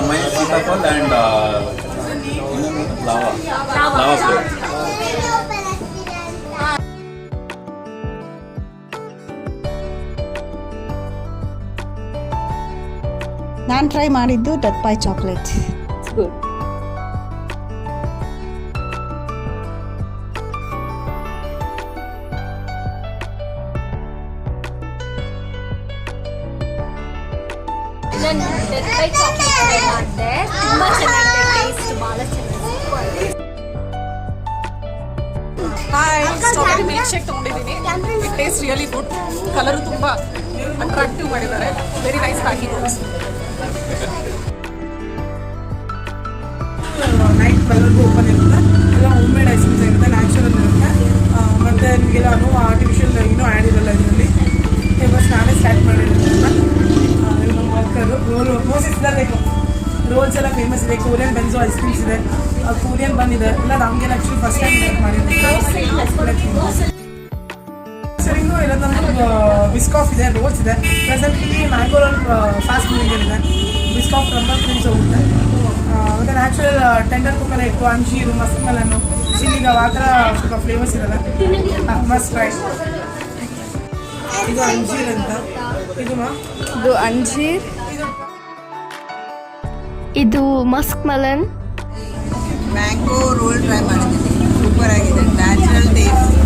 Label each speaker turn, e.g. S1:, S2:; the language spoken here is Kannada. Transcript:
S1: My sitapal and lava flow.
S2: ನಾನು ಟ್ರೈ ಮಾಡಿದ್ದು death by chocolate.
S3: It's good.
S4: ನಾನು ಡೆತ್ ಬೈ ಚಾಕ್ಲೇಟ್ ಟ್ರೈ ಮಾಡಿದೆ. ತುಂಬ ಚೆನ್ನಾಗಿದೆ, ಟೇಸ್ಟ್ ಭಾಳ ಚೆನ್ನಾಗಿದೆ.
S5: ಹಾಯ್, ಸ್ಟ್ರಾಬೆರಿ ಮಿಲ್ಕ್ ಶೇಕ್ ತೊಗೊಂಡಿದ್ದೀನಿ. It taste really good. Colour ತುಂಬ ಅಟ್ರಾಕ್ಟಿವ್ ಮಾಡಿದ್ದಾರೆ. Very nice packing. ನೈಟ್ ಕಲರ್ಗೂ ಓಪನ್ ಇರುತ್ತೆ. ಎಲ್ಲ ಹೋಮ್ ಮೇಡ್ ಐಸ್ ಕ್ರೀಮ್ಸ್ ಇರುತ್ತೆ, ನ್ಯಾಚುರಲ್ ಇರುತ್ತೆ. ಮತ್ತು ನಿಮಗೆಲ್ಲ ಆರ್ಟಿಫಿಷಿಯಲ್ ಇನ್ನೂ ಆ್ಯಡ್ ಇರಲ್ಲ ಇದರಲ್ಲಿ. ಫೇಮಸ್ ನಾವೇ ಸ್ಟಾರ್ಟ್ ಮಾಡಿರೋದ್ರಿಂದ ನಮ್ಮ ವರ್ಕರು ರೋಲ್ಸ್ ಇರಬೇಕು. ರೋಲ್ಸ್ ಎಲ್ಲ ಫೇಮಸ್ ಇದೆ. ಕೋರಿಯನ್ ಬೆನ್ಸೋ ಐಸ್ ಕ್ರೀಮ್ಸ್ ಇದೆ, ಕೋರಿಯನ್ ಬಂದಿದೆ ಎಲ್ಲ. ನಮಗೆ ಆ್ಯಕ್ಚುಲಿ ಫಸ್ಟ್ ಟೈಮ್ ಮಾಡಿದ್ದೀವಿ. ಸರಿಂಗು ಇರೋದು ನಮ್ಮದು ಬಿಸ್ಕಾಫ್ ಇದೆ, ರೋಲ್ಸ್ ಇದೆ. Presently mango roll fast moving ಇದೆ. ಬಿಸ್ಕಾಫ್ ರಬ್ಬರ್ ಕ್ರೀಮ್ಸ್ ಹೋಗುತ್ತೆ. ಮತ್ತು ನ್ಯಾಚುರಲ್ ಟೆಂಡರ್ ಕೊಕೊನೆಟ್, ಅಂಜೀರು, ಮಸ್ಕ್ ಮೆಲನ್ನು, ಚಿಲ್ಲಿಗಾವ್ ಆ ಥರ ಸ್ವಲ್ಪ ಫ್ಲೇವರ್ಸ್ ಇರಲ್ಲ. Must try. ಇದು ಅಂಜೀರ್ ಅಂತ. ಇದು
S3: ಅಂಜೀರ್.
S4: ಇದು musk melon.
S6: Mango roll try ಮಾಡಿದ್ದೀನಿ. ಸೂಪರ್ ಆಗಿದೆ, ನ್ಯಾಚುರಲ್ ಟೇಸ್ಟ್.